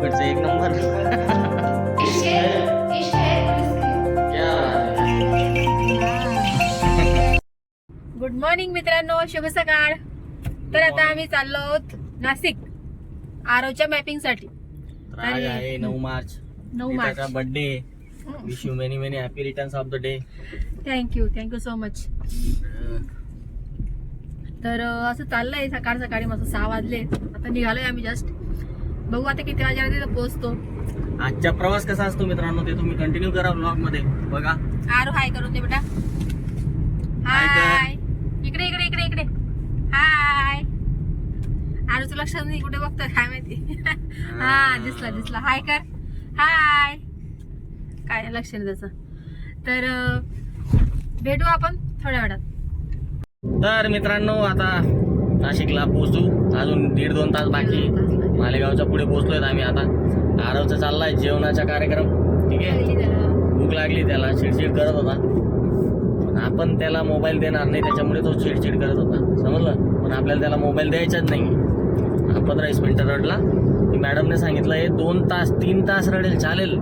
इकडचं एक number. Good morning मित्रांनो, शुभ सकाळ. तर आता आम्ही चाललो आहोत नाशिक आरवच्या मॅपिंग साठी. आज आहे 9 March, 9 March birthday. Wish you many many happy returns of the day. Thank you so much. तर असं चाललंय सकाळ सकाळी, मस्त 6 वाजले. आता निघालोय आम्ही जस्ट. बघू आता किती वाजेला तिथं पोहोचतो. आजचा प्रवास कसा असतो मित्रांनो ते तुम्ही कंटिन्यू करा ब्लॉग मध्ये. बघा आरू हाय करून दे बेटा. हाय हाय. इकडे इकडे इकडे इकडे. हाय. आरूचं लक्ष नाही, कुठे बघतोय काय माहिती. हा दिसला. हाय कर. हाय. काय लक्ष नाही त्याचं. तर भेटू आपण थोड्या वेळात. तर मित्रांनो आता नाशिकला पोहोचू. अजून 1.5-2 तास बाकी. मालेगावच्या पुढे पोहोचलोय आम्ही आता. आरवचा चाललाय जेवणाचा कार्यक्रम. ठीक आहे, भूक लागली त्याला, चिडचिड करत होता. पण आपण त्याला मोबाईल देणार नाही, त्याच्यामुळे तो चिडचिड करत होता, समजलं. पण आपल्याला त्याला मोबाईल द्यायचाच नाही. 15-20 मिनिटं रडला. मॅडमने सांगितलं हे 2 तास 3 तास रडेल चालेल,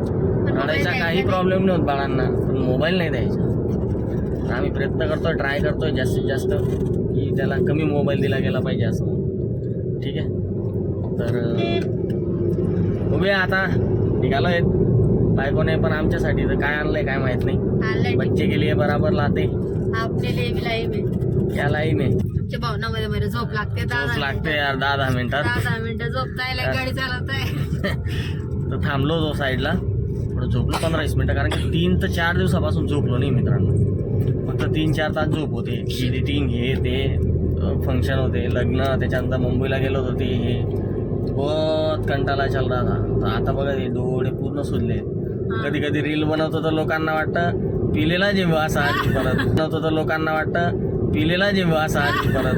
रडायचा काही प्रॉब्लेम नाही होत बाळांना, पण मोबाईल नाही द्यायचा. आम्ही प्रयत्न करतोय, ट्राय करतोय जास्तीत जास्त की त्याला कमी मोबाईल दिला गेला पाहिजे असं. ठीक आहे, तर बघूया आता. निघालोय बायकोने पण आमच्यासाठी तर काय आणलंय काय माहित नाही. बच्चे के लिए बराबर लाते, आपले लिए भी लाई में क्या लाई में. तुमच्या भावनामध्ये मध्ये झोप लागते. झोप लागते यार 10 मिनिटात. 10 मिनिटं झोपताय, गाडी चालवताय. तर थांबलो तो साईडला, थोडं झोपलो 15-20 मिनिटं, कारण की 3 ते 4 दिवसापासून झोपलो नाही मित्रांनो. फक्त 3-4 तास झोप होते. एडिटिंग हे ते फंक्शन होते, लग्न, त्याच्यानंतर मुंबईला गेलो होतो, ते हे बहुत कंटाळा चल रहा था. तर आता बघा हे डोळे पूर्ण सुजले. कधी कधी रील बनवतो तर लोकांना वाटतं पिलेला जेव्हा असा आधी परत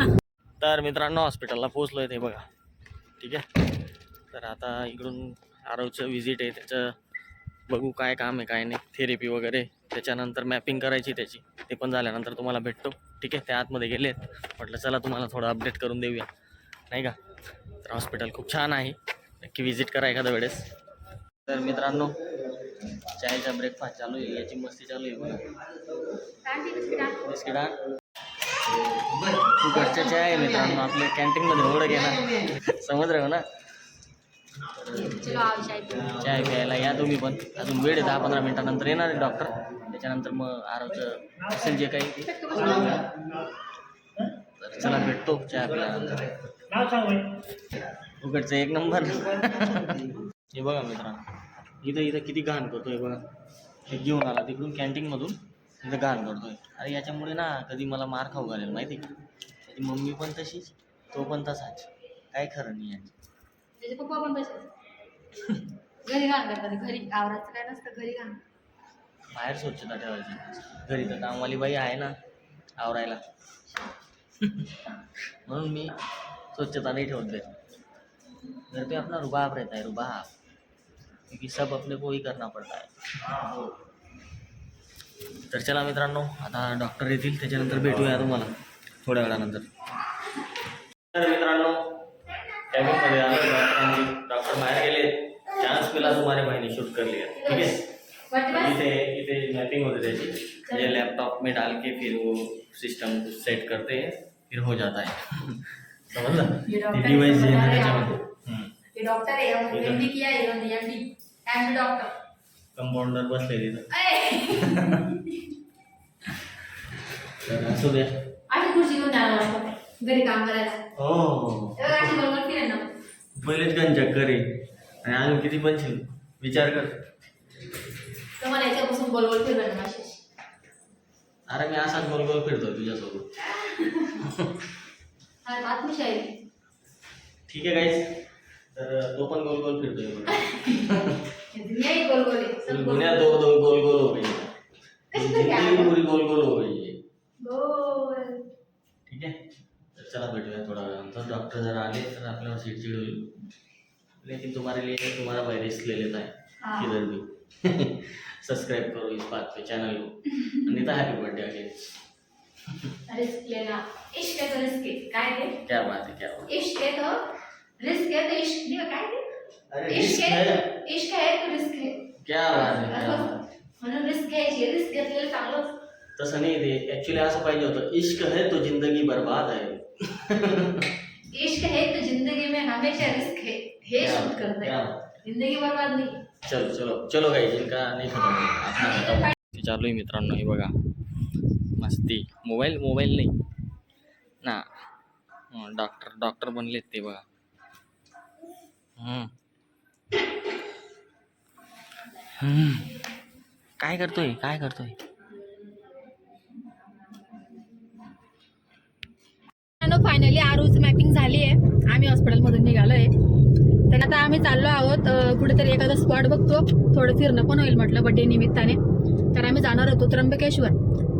तर मित्रांनो हॉस्पिटलला पोहोचलोय ते बघा. ठीक आहे, तर आता इकडून आरवचं व्हिजिट आहे, त्याचं बघू काय काम आहे काय नाही, थेरपी वगैरे, त्याच्यानंतर मॅपिंग करायची त्याची, ते पण झाल्यानंतर तुम्हाला भेटतो. ठीक आहे, त्या आतमध्ये गेलेत, म्हटलं चला तुम्हाला थोडं अपडेट करून देऊया, नाही का. तर हॉस्पिटल खूप छान आहे, नक्की व्हिजिट करा एखाद्या वेळेस. तर मित्रांनो चायचा ब्रेकफास्ट चालू आहे, याची मस्ती चालू आहे बघा. बिस्किट फुकटच्या चाय आहे मित्रांनो, आपल्या कॅन्टीनमध्ये ओळख आहे ना, समज रहे हो ना. चाय प्यायला या तुम्ही पण. अजून वेळ आहे, 10-15 मिनिटानंतर येणार आहे डॉक्टर. त्याच्यानंतर मग आरवचं असेल जे काही. तर चला भेटतो चहा प्यायल्यानंतर. उघडचं एक नंबर. हे बघा मित्रांनो, इथं किती घाण करतोय बघा. हे घेऊन आला तिकडून कॅन्टीनमधून, इथं घाण करतोय. अरे याच्यामुळे ना कधी मला मार खाऊ घालेल माहिती का. त्याची मम्मी पण तशीच, तो पण तसाच, काय खरं नाही यांचं. त्याचे पप्पा पण तसेच घरी घाण करतात. घरी आवराचं काय नसतं, घरी घाण. बाहेर स्वच्छता ठेवायची, घरी तर कामवाली बाई आहे ना आवरायला. म्हणून मी स्वच्छता नहीं ठेवत घर पे. अपना रुबाब रहता है, रुबाब, क्योंकि सब अपने को ही करना पड़ता है. तर चला मित्रांनो, आता डॉक्टर येतील, त्याच्यानंतर भेटूया तुम्हाला थोड्या वेळानंतर. तर मित्रांनो कॅबिनमध्ये आलो, डॉक्टर बाहेर गेले. चान्स मिला तुम्हारे भाई ने शूट कर लिया. ठीक है, इथे मैपिंग होती त्याची, ये लैपटॉप में डाल के फिर वो सिस्टम सेट करते हैं, फिर हो जाता है. समझला, डिवाइस ये डॉक्टर आहे, एमडी किया है, एमडी डॉक्टर. कंपाउंडर बसले तिथं. तर असू द्या. अशी खुर्ची घेऊन जाणार घरी काम करायला. हो, अशी बरोबर फिरेल ना. पहिलेच गंजक करे आणि अजून किती बनशील विचार कर. तुम्हाला याच्यापासून गोल फिरलं ना माशी. अरे मी असाच गोल गोल फिरतोय तुझ्यासोबत. आत्मशाही. ठीक आहे गाईस, तर तो पण गोल गोल फिरतोय. दुनिया गोल गोल है, दुनिया दो गोल गोल हो गई, जिंदगी पूरी गोल गोल हो गई है. गोल. ठीक आहे, तर चला भेटूया थोडा वेळानंतर. डॉक्टर जर आले तर आपल्यावर चिडचिड होईल, लेकिन तुम्हारे लिए तुम्हारा भाई रिस्क ले लेता है किधर भी. सब्सक्राइब करो इस बात पे चैनल को. Anita happy birthday again. Risk लेना, इश्क है तो रिस्क है, काय ते. क्या बात है, क्या बात. इश्क है तो रिस्क है तो इश्क नहीं, काय ते. अरे रिस्क है, इश्क आहे तो रिस्क आहे. क्या बात आहे, क्या बात आहे. म्हणून रिस्क घ्यायची, रिस्क घेतलेलं चांगलं. तसं नाही, ते ऍक्च्युली असं पाहिजे होतं, इश्क है तो जिंदगी बर्बाद है. इश्क है तो जिंदगी में हमेशा रिस्क है, हे शूट करते क्या? जिंदगी बर्बाद नाही. चलो चलो चलो काही जिनका नाही खतम आपला खतम. चालू आहे मित्रांनो, हे बघा मस्ती. मोबाईल मोबाईल नाही ना, डॉक्टर बनलेत ते बघा. काय करतोय काय करतोय. फायनली आरूच मॅपिंग झाली आहे. आम्ही हॉस्पिटलमधून निघालोय. तर आता आम्ही चाललो आहोत कुठेतरी एखादा स्पॉट बघतो, थोडं फिरणं पण होईल म्हटलं बड्डे निमित्ताने. तर आम्ही जाणार होतो त्र्यंबकेश्वर,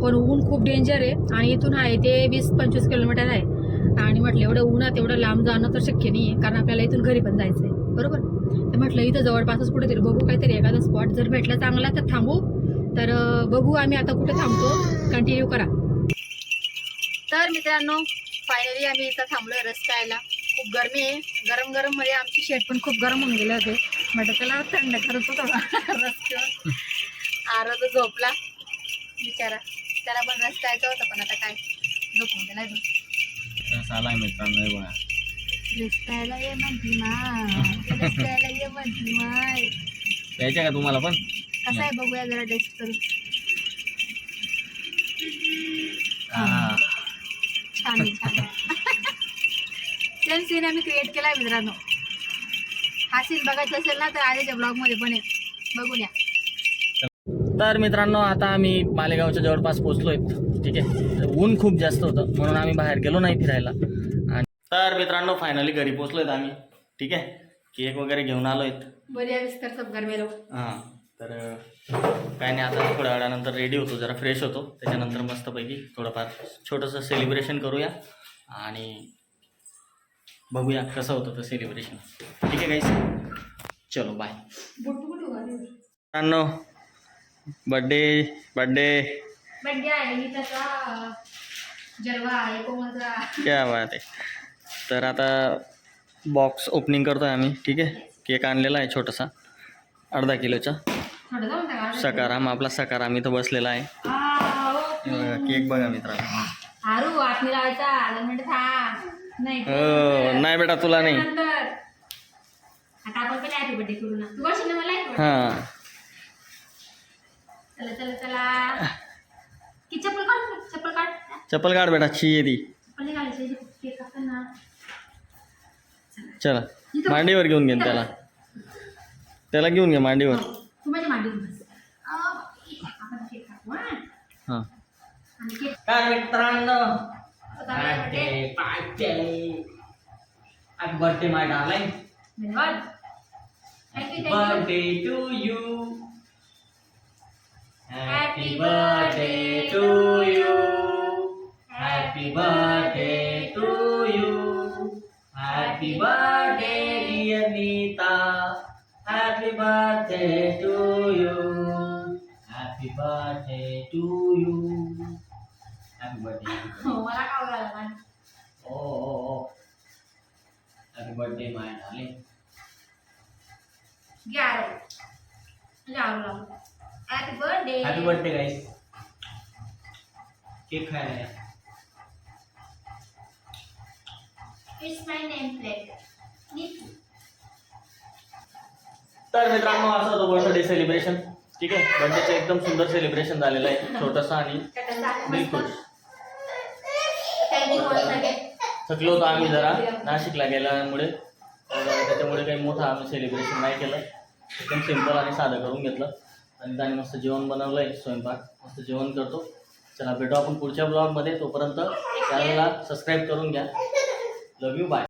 पण ऊन खूप डेंजर आहे आणि इथून आहे ते 20-25 किलोमीटर आहे. आणि म्हटलं एवढं उन्हात एवढं लांब जाणं तर शक्य नाही आहे, कारण आपल्याला इथून घरी पण जायचं आहे, बरोबर. तर म्हटलं इथं जवळपासच कुठेतरी बघू काहीतरी एखादा स्पॉट, जर भेटला चांगला तर थांबू. तर बघू आम्ही आता कुठे थांबतो, कंटिन्यू करा. तर मित्रांनो फायनली आम्ही इथं थांबलोय रस्त्याला. खूप गरमी आहे, गरम गरम मध्ये आमची शेट पण खूप गरम होऊन गेले होते. म्हटलं त्याला थंड करत होता रस्त्यावर. आरो तो झोपला बिचारा, त्याला पण रस्ता यायचं होतं, पण आता काय झोपून गेला तो. आलाय मित्रांनो, हे बघा रस्त्याला ये म्हणती माय, रस्त्याला ये म्हणती माय. यायचं का तुम्हाला पण? कसं आहे बघूया जरा टेस्ट करू. छान आहे, छान आहे. सेम सीन आम्ही क्रिएट केलाय मित्रांनो. हा सीन बघायचा असेल ना तर आधीच्या ब्लॉग मध्ये पण आहे, बघून या. तर मित्रांनो आता आम्ही मालेगावच्या जवळपास पोहोचलोय. ठीक आहे, ऊन खूप जास्त होतं म्हणून आम्ही बाहेर गेलो नाही फिरायला. आणि तर मित्रांनो फायनली घरी पोहोचलोय आम्ही. ठीक आहे, केक वगैरे घेऊन आलोय. बढिया बिस्तर सब घर में लो. हां, तर काय नाही, आता थोड्या वेळानंतर रेडी होतो, जरा फ्रेश होतो, त्याच्यानंतर मस्तपैकी थोडंफार छोटंसं सेलिब्रेशन करूया आणि बघूया कसं होतं ते सेलिब्रेशन. ठीक आहे गाईस, चलो बाय. मित्रांनो बर्थडे बर्थडे आहे नीताचा, जलवा आहे कोमलचा. क्या बात आहे. तर आता बॉक्स ओपनिंग करतोय आम्ही. ठीक आहे, केक आणलेला आहे छोटासा 1/2 किलोचा. सकाराम, आपला सकाराम इथं बसलेला आहे. केक बघा मित्रांनो. आरू आत लावायचा 2 मिनिट थांब. नाही हो, नाही बेटा तुला नाही. आता आपण पण हॅपी बर्थडे करू ना, तू बसशील ना मला. हां चला चला चला. की चप्पल काढ, चप्पल काढ, चप्पल काढ बेटा, ची आहे ती. चप्पल नाही घालायची, केक कापता ना. चला मांडीवर घेऊन घे त्याला, त्याला घेऊन घे मांडीवर. तू माझ्या मांडीवर बस. आपण केक कापू. हां आणि केक काय मित्रांनो, birthday happy birthday my darling. धन्यवाद. Happy birthday to you. Happy birthday to you. Happy birthday to you. Happy birthday dear Nita. Happy birthday to you. Happy birthday to you. Happy birthday. मला काय बोलायला. Oh. Happy birthday my darling. Happy birthday. Happy birthday guys. Cake खायला या. It's my name plate. तर मित्रांनो असं होतं birthday celebration. ठीक आहे, बर्थडेचं एकदम सुंदर सेलिब्रेशन झालेलं आहे, छोटंसं आणि बिलकुल. थकलो होतो आम्ही जरा नाशिकला गेल्यामुळे, त्याच्यामुळे काही मोठं आम्ही सेलिब्रेशन नाही केलं. एकदम सिम्पल आणि साधं करून घेतलं. आणि त्याने मस्त जेवण बनवलं आहे, स्वयंपाक मस्त जेवण करतो. चला भेटू आपण पुढच्या ब्लॉगमध्ये. तोपर्यंत चॅनलला सबस्क्राईब करून घ्या. लव यू, बाय.